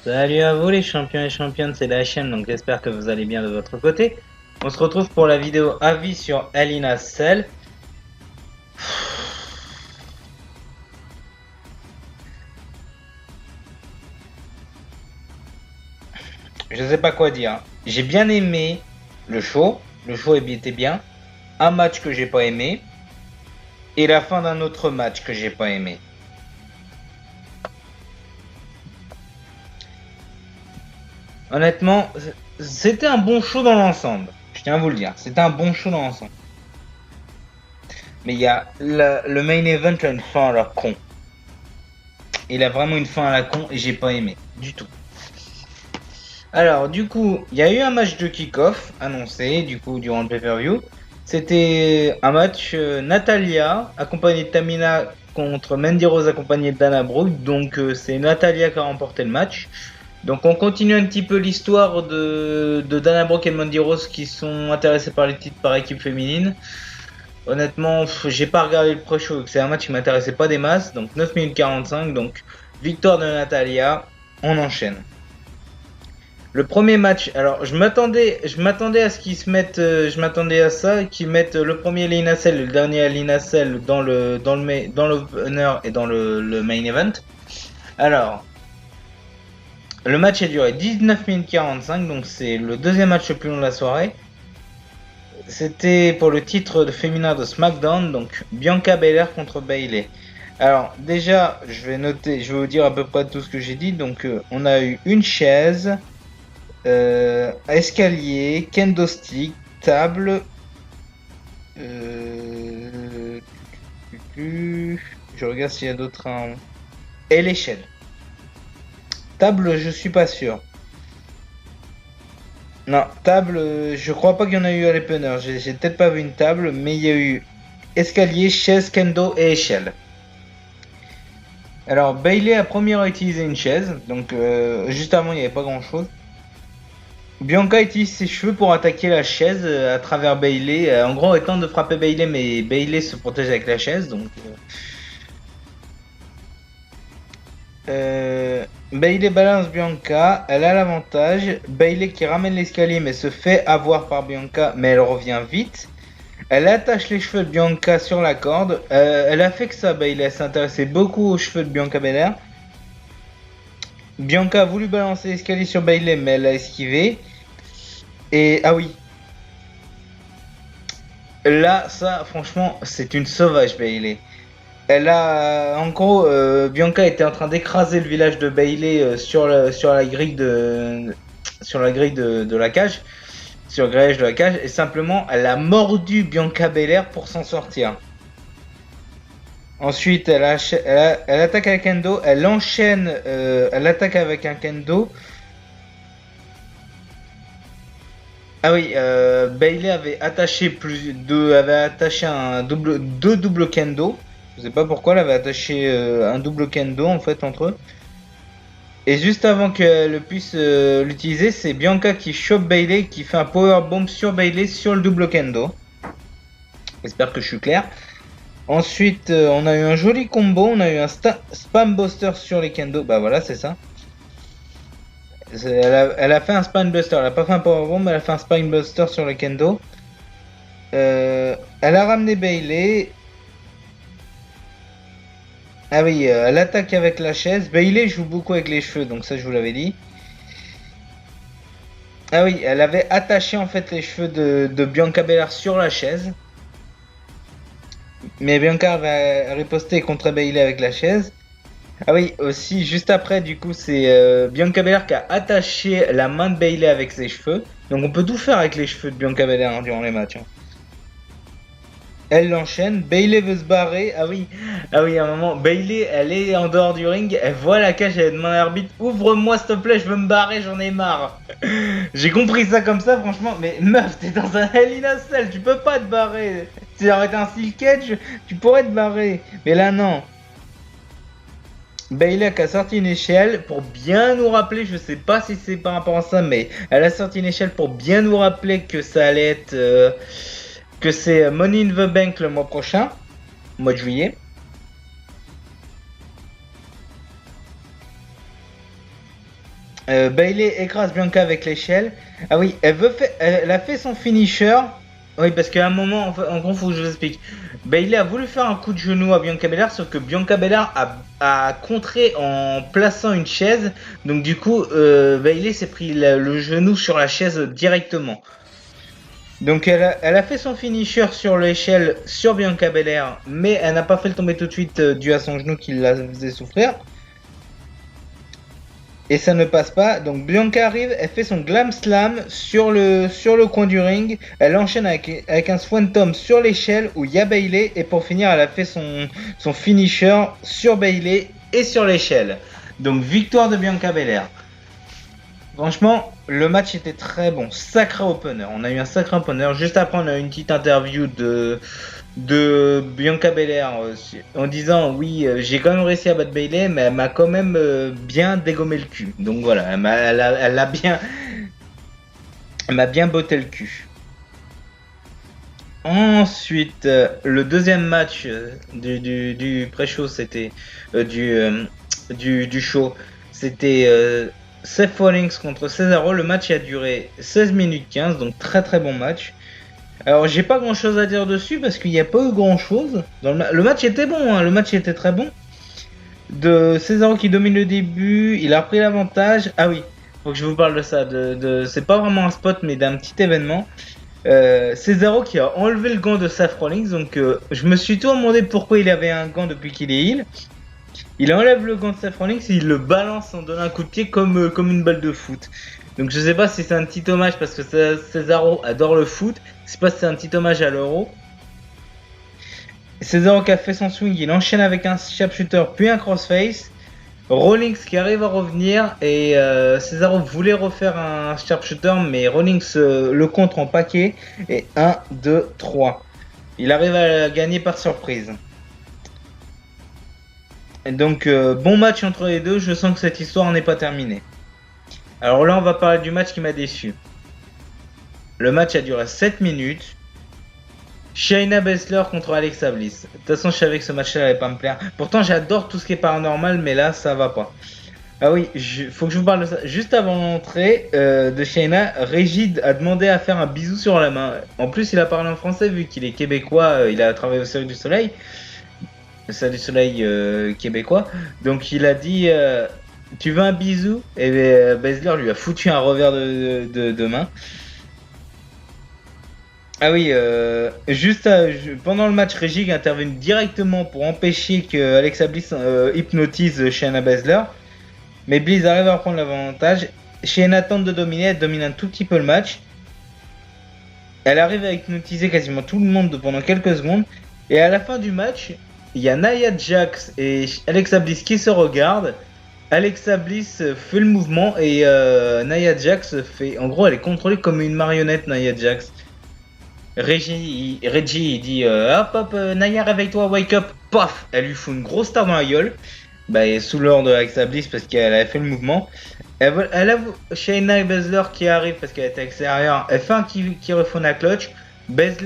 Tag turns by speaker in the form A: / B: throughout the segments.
A: Salut à vous les champions et championnes, c'est la chaîne, donc j'espère que vous allez bien de votre côté. On se retrouve pour la vidéo avis sur Alina Cell. Je sais pas quoi dire. J'ai bien aimé le show était bien. Un match que j'ai pas aimé et la fin d'un autre match que j'ai pas aimé. Honnêtement, c'était un bon show dans l'ensemble. Je tiens à vous le dire, c'était un bon show dans l'ensemble. Mais il y a le main event a une fin à la con. Il a vraiment une fin à la con et j'ai pas aimé du tout. Alors, du coup, il y a eu un match de kick-off annoncé, du coup, durant le pay-per-view. C'était un match Natalia, accompagnée de Tamina contre Mandy Rose, accompagnée de Dana Brooke. Donc, c'est Natalia qui a remporté le match. Donc, on continue un petit peu l'histoire de Dana Brooke et Mandy Rose qui sont intéressés par les titres par équipe féminine. Honnêtement, j'ai pas regardé le pre-show, c'est un match qui m'intéressait pas des masses. Donc, 9 minutes 45, donc victoire de Natalia. On enchaîne. Le premier match, alors je m'attendais à ce qu'ils se mettent, je m'attendais à ça, qu'ils mettent le premier Lina Cell, le dernier Lina Cell dans l'opener et dans le main event. Alors, le match a duré 19 minutes 45, donc c'est le deuxième match le plus long de la soirée. C'était pour le titre de féminin de SmackDown, donc Bianca Belair contre Bayley. Alors déjà, je vais vous dire à peu près tout ce que j'ai dit. Donc on a eu une chaise, escalier, kendo stick, table. Je regarde s'il y a d'autres. Et l'échelle. Table, je suis pas sûr. Non, table, je crois pas qu'il y en a eu à l'opener. J'ai peut-être pas vu une table, mais il y a eu escalier, chaise, kendo et échelle. Alors Bayley a première utilisé une chaise, donc juste avant il n'y avait pas grand chose. Bianca utilise ses cheveux pour attaquer la chaise à travers Bayley. En gros, elle tente de frapper Bayley, mais Bayley se protège avec la chaise. Donc, Bayley balance Bianca. Elle a l'avantage. Bayley qui ramène l'escalier, mais se fait avoir par Bianca, mais elle revient vite. Elle attache les cheveux de Bianca sur la corde. Elle a fait que ça, Bayley. Elle s'intéressait beaucoup aux cheveux de Bianca Belair. Bianca a voulu balancer l'escalier sur Bayley, mais elle a esquivé. Et ah oui. Là, ça, franchement, c'est une sauvage, Bayley. Elle a, en gros, Bianca était en train d'écraser le village de Bayley sur la grille de la cage, sur le grillage de la cage, et simplement, elle a mordu Bianca Belair pour s'en sortir. Ensuite, elle attaque avec un kendo, elle enchaîne, elle attaque avec un kendo. Ah oui, Bayley avait attaché deux doubles kendo. Je sais pas pourquoi elle avait attaché un double kendo en fait entre eux. Et juste avant qu'elle puisse l'utiliser, c'est Bianca qui chope Bayley, qui fait un powerbomb sur Bayley sur le double kendo. J'espère que je suis clair. Ensuite, on a eu un joli combo, on a eu un spam buster sur les kendo. Bah voilà, c'est ça. Elle a fait un spine buster, elle a pas fait un powerbomb, mais elle a fait un spine buster sur le kendo. Elle a ramené Bayley. Ah oui, elle attaque avec la chaise. Bayley joue beaucoup avec les cheveux, donc ça je vous l'avais dit. Ah oui, elle avait attaché en fait les cheveux de Bianca Belair sur la chaise. Mais Bianca va riposter contre Bayley avec la chaise. Ah oui, aussi, juste après, du coup, c'est Bianca Belair qui a attaché la main de Bayley avec ses cheveux. Donc on peut tout faire avec les cheveux de Bianca Belair hein, durant les matchs. Hein. Elle l'enchaîne, Bayley veut se barrer. Ah oui, à un moment, Bayley, elle est en dehors du ring, elle voit la cage, elle demande à l'arbitre, ouvre-moi s'il te plaît, je veux me barrer, j'en ai marre. J'ai compris ça comme ça, franchement, mais meuf, t'es dans un Hell in a Cell, tu peux pas te barrer. Si ça aurait été un steel cage, tu pourrais te barrer. Mais là, non. Bayley qui a sorti une échelle pour bien nous rappeler, je sais pas si c'est par rapport à ça, mais elle a sorti une échelle pour bien nous rappeler que ça allait être. Que c'est Money in the Bank le mois prochain, mois de juillet. Bailey écrase Bianca avec l'échelle. Ah oui, elle a fait son finisher. Oui, parce qu'à un moment, en gros, faut que je vous explique. Bailey a voulu faire un coup de genou à Bianca Belair, sauf que Bianca Belair a contré en plaçant une chaise. Donc du coup, Bailey s'est pris le genou sur la chaise directement. Donc elle a fait son finisher sur l'échelle sur Bianca Belair, mais elle n'a pas fait le tomber tout de suite dû à son genou qui la faisait souffrir. Et ça ne passe pas. Donc Bianca arrive, elle fait son glam slam sur le coin du ring. Elle enchaîne avec un swanton sur l'échelle où il y a Bailey. Et pour finir, elle a fait son finisher sur Bailey et sur l'échelle. Donc victoire de Bianca Belair. Franchement, le match était très bon. Sacré opener. On a eu un sacré opener. Juste après, on a eu une petite interview de Bianca Belair en disant oui, j'ai quand même réussi à battre Bailey, mais elle m'a quand même bien dégommé le cul. Donc voilà, elle m'a bien botté le cul. Ensuite, le deuxième match du pré-show, c'était du show, c'était Seth Rollins contre Cesaro. Le match a duré 16 minutes 15, donc très très bon match. Alors j'ai pas grand chose à dire dessus parce qu'il n'y a pas eu grand chose. Le match était bon, hein, le match était très bon. De Cesaro qui domine le début, il a pris l'avantage. Ah oui, faut que je vous parle de ça. C'est pas vraiment un spot mais d'un petit événement. Cesaro qui a enlevé le gant de Seth Rollins, donc je me suis tout demandé pourquoi il avait un gant depuis qu'il est heal. Il enlève le gant de Seth Rollins et il le balance en donnant un coup de pied comme une balle de foot. Donc je sais pas si c'est un petit hommage parce que Cesaro adore le foot. Je sais pas si c'est un petit hommage à l'euro. Cesaro qui a fait son swing, il enchaîne avec un sharpshooter puis un crossface. Rollins qui arrive à revenir et Cesaro voulait refaire un sharpshooter mais Rollins le contre en paquet et 1, 2, 3. Il arrive à gagner par surprise. Et donc bon match entre les deux, je sens que cette histoire n'est pas terminée. Alors là on va parler du match qui m'a déçu. Le match a duré 7 minutes. Shayna Baszler contre Alexa Bliss. De toute façon, je savais que ce match-là allait pas me plaire. Pourtant, j'adore tout ce qui est paranormal, mais là, ça va pas. Ah oui, faut que je vous parle de ça. Juste avant l'entrée de Shayna, Régide a demandé à faire un bisou sur la main. En plus, il a parlé en français vu qu'il est québécois. Il a travaillé au Cirque du Soleil. Le Cirque du Soleil québécois. Donc, il a dit tu veux un bisou? Et Baszler lui a foutu un revers de main. Ah oui, pendant le match, Reggie intervenu directement pour empêcher que Alexa Bliss hypnotise Shayna Baszler. Mais Bliss arrive à prendre l'avantage. Shayna tente de dominer, elle domine un tout petit peu le match. Elle arrive à hypnotiser quasiment tout le monde pendant quelques secondes. Et à la fin du match, il y a Nia Jax et Alexa Bliss qui se regardent. Alexa Bliss fait le mouvement et Nia Jax fait... En gros, elle est contrôlée comme une marionnette, Nia Jax. Reggie il dit hop hop Naya réveille-toi, wake up, paf, elle lui fout une grosse star dans la gueule. Bah et sous l'ordre de Alexa Bliss parce qu'elle a fait le mouvement. Elle a Shayna Baszler qui arrive parce qu'elle était extérieure. Elle fait un qui refond à clutch. Bliss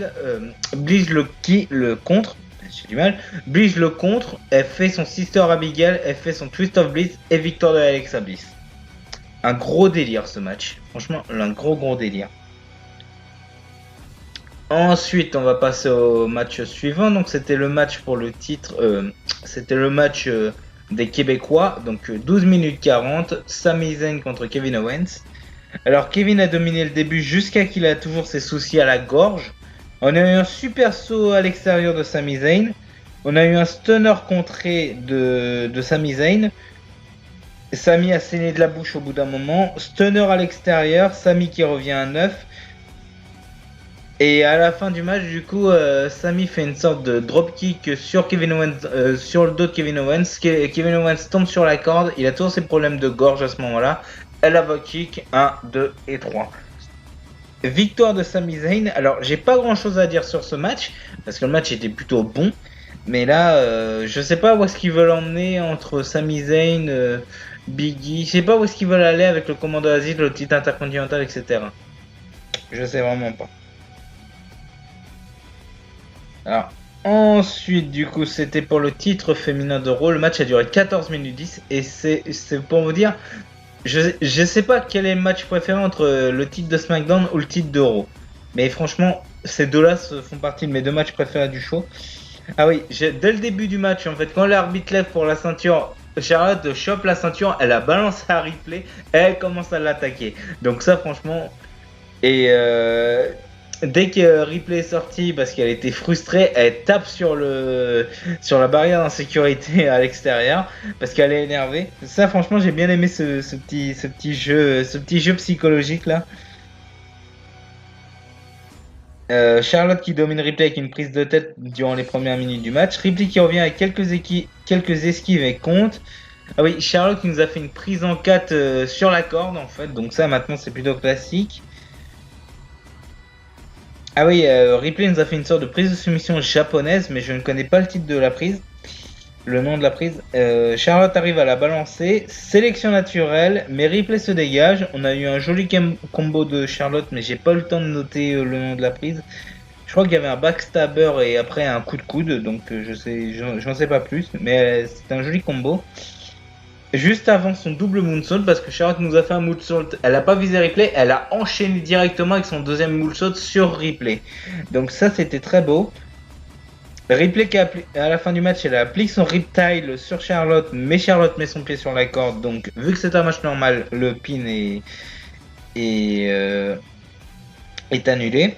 A: le contre. J'ai du mal. Bliss le contre. Elle fait son Sister Abigail. Elle fait son Twist of Bliss et victoire de Alexa Bliss. Un gros délire ce match. Franchement, un gros délire. Ensuite, on va passer au match suivant. Donc, c'était le match pour le titre. C'était le match des Québécois. Donc, 12 minutes 40. Sami Zayn contre Kevin Owens. Alors, Kevin a dominé le début jusqu'à qu'il a toujours ses soucis à la gorge. On a eu un super saut à l'extérieur de Sami Zayn. On a eu un stunner contré de Sami Zayn. Sami a saigné de la bouche au bout d'un moment. Stunner à l'extérieur. Sami qui revient à 9. Et à la fin du match, du coup, Sami fait une sorte de dropkick sur Kevin Owens, sur le dos de Kevin Owens. Kevin Owens tombe sur la corde. Il a toujours ses problèmes de gorge à ce moment-là. Elle a kick 1, 2 et 3. Victoire de Sami Zayn. Alors, j'ai pas grand-chose à dire sur ce match parce que le match était plutôt bon. Mais là, je sais pas où est-ce qu'ils veulent emmener entre Sami Zayn, Biggie. Je sais pas où est-ce qu'ils veulent aller avec le commando Aziz, le titre intercontinental, etc. Je sais vraiment pas. Alors, ensuite, du coup, c'était pour le titre féminin de Raw. Le match a duré 14 minutes 10. Et c'est pour vous dire, je sais pas quel est le match préféré entre le titre de SmackDown ou le titre de Raw. Mais franchement, ces deux-là font partie de mes deux matchs préférés du show. Ah oui, dès le début du match, en fait, quand l'arbitre lève pour la ceinture, Charlotte chope la ceinture, elle la balance à Ripley, et elle commence à l'attaquer. Donc ça, franchement, et dès que Ripley est sortie, parce qu'elle était frustrée, elle tape sur la barrière d'insécurité à l'extérieur, parce qu'elle est énervée. Ça, franchement, j'ai bien aimé ce petit jeu psychologique là. Charlotte qui domine Ripley avec une prise de tête durant les premières minutes du match. Ripley qui revient avec quelques esquives et compte. Ah oui, Charlotte qui nous a fait une prise en 4 sur la corde en fait. Donc ça maintenant c'est plutôt classique. Ah oui, Ripley nous a fait une sorte de prise de soumission japonaise, mais je ne connais pas le titre de la prise, le nom de la prise. Charlotte arrive à la balancer, sélection naturelle, mais Ripley se dégage. On a eu un joli combo de Charlotte, mais j'ai pas eu le temps de noter le nom de la prise. Je crois qu'il y avait un backstabber et après un coup de coude, donc j'en sais pas plus, mais c'est un joli combo. Juste avant son double moonsault, parce que Charlotte nous a fait un moonsault, elle a pas visé Ripley, elle a enchaîné directement avec son deuxième moonsault sur Ripley. Donc ça c'était très beau. Ripley qui à la fin du match, elle applique son riptile sur Charlotte, mais Charlotte met son pied sur la corde. Donc vu que c'est un match normal, le pin est, euh, est annulé.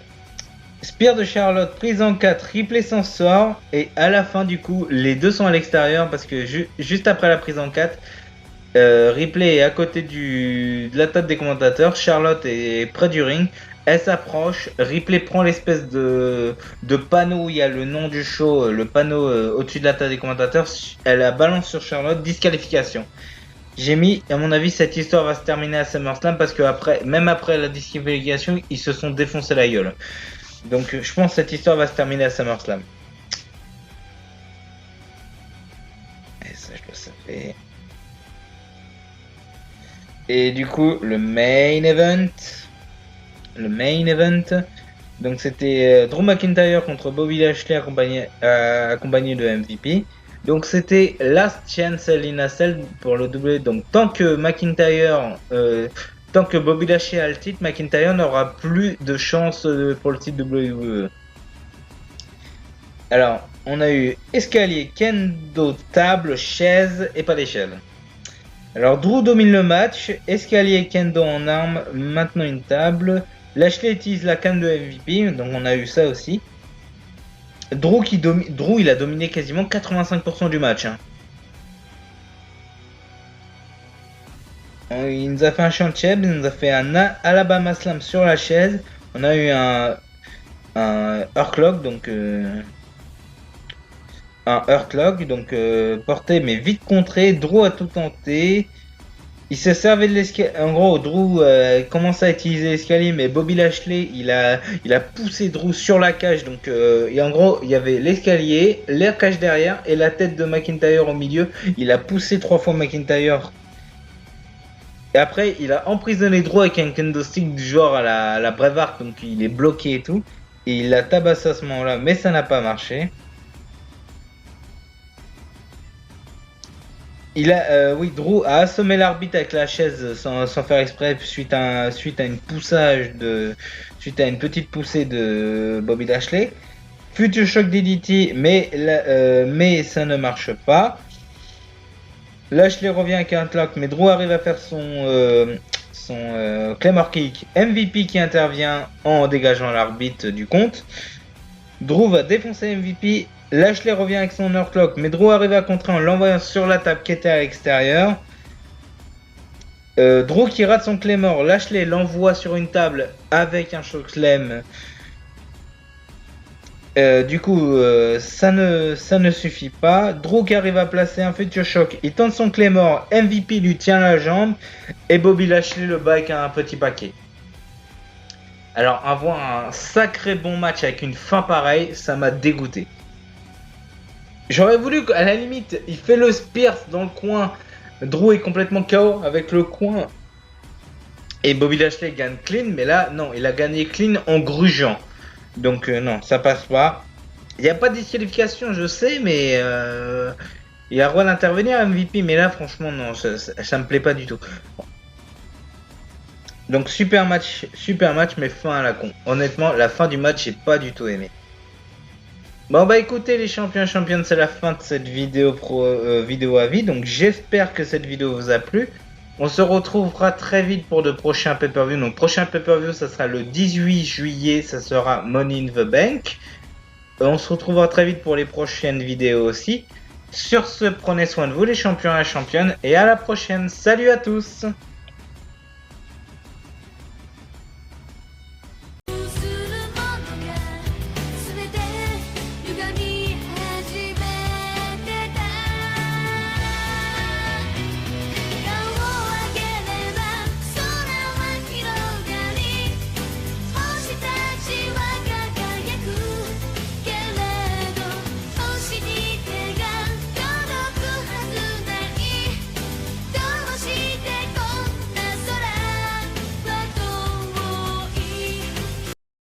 A: Spear de Charlotte, prise en 4, Ripley s'en sort. Et à la fin, du coup, les deux sont à l'extérieur parce que juste après la prise en 4, Ripley est à côté de la table des commentateurs. Charlotte est près du ring. Elle s'approche. Ripley prend l'espèce de panneau où il y a le nom du show, le panneau au-dessus de la table des commentateurs. Elle la balance sur Charlotte. Disqualification. J'ai mis, à mon avis, cette histoire va se terminer à SummerSlam parce que même après la disqualification, ils se sont défoncés la gueule. Donc je pense que cette histoire va se terminer à SummerSlam. Et ça, je le savais. Et du coup, le main event. Le main event. Donc c'était Drew McIntyre contre Bobby Lashley accompagné de MVP. Donc c'était Last Chance Hell in a Cell pour le W. Donc tant que Bobby Lashley a le titre, McIntyre n'aura plus de chance pour le titre WWE. Alors, on a eu escalier, kendo, table, chaise et pas d'échelle. Alors, Drew domine le match, escalier, kendo en arme, maintenant une table. Lashley utilise la canne de MVP, donc on a eu ça aussi. Drew, il a dominé quasiment 85% du match. Hein. Il nous a fait un Cheb, il nous a fait un Alabama Slam sur la chaise. On a eu un Hurtlock, donc porté mais vite contré. Drew a tout tenté. Il se servait de l'escalier. En gros, Drew commençait à utiliser l'escalier, mais Bobby Lashley, il a poussé Drew sur la cage. Donc, et en gros, il y avait l'escalier, l'air cage derrière et la tête de McIntyre au milieu. Il a poussé 3 fois McIntyre. Et après, il a emprisonné Drew avec un kendo stick du genre à la Braveheart, donc il est bloqué et tout. Et il l'a tabassé à ce moment-là, mais ça n'a pas marché. Oui, Drew a assommé l'arbitre avec la chaise sans faire exprès suite à une petite poussée de Bobby Lashley. Future Shock DDT, mais ça ne marche pas. Lashley revient avec un lock, mais Drew arrive à faire son Claymore Kick. MVP qui intervient en dégageant l'arbitre du compte. Drew va défoncer MVP. Lashley revient avec son Hurtlock, mais Drew arrive à contrer en l'envoyant sur la table qui était à l'extérieur. Drew qui rate son Claymore, Lashley l'envoie sur une table avec un chokeslam. Du coup, ça ne suffit pas. Drew qui arrive à placer un Future Shock, il tente son Claymore, MVP lui tient la jambe et Bobby Lashley le bat avec un petit paquet. Alors avoir un sacré bon match avec une fin pareille, ça m'a dégoûté. J'aurais voulu qu'à la limite, il fait le Spears dans le coin. Drew est complètement KO avec le coin. Et Bobby Lashley gagne clean, mais là, non, il a gagné clean en grugeant. Donc non, ça passe pas. Il n'y a pas de disqualification, je sais, mais il a le droit d'intervenir MVP, mais là, franchement, non, ça me plaît pas du tout. Donc super match, mais fin à la con. Honnêtement, la fin du match, j'ai pas du tout aimé. Bon bah écoutez les champions et championnes, c'est la fin de cette vidéo avis. Donc j'espère que cette vidéo vous a plu. On se retrouvera très vite pour de prochains pay-per-view. Donc prochain pay-per-view, ça sera le 18 juillet, ça sera Money in the Bank. On se retrouvera très vite pour les prochaines vidéos aussi. Sur ce, prenez soin de vous les champions et championnes et à la prochaine. Salut à tous!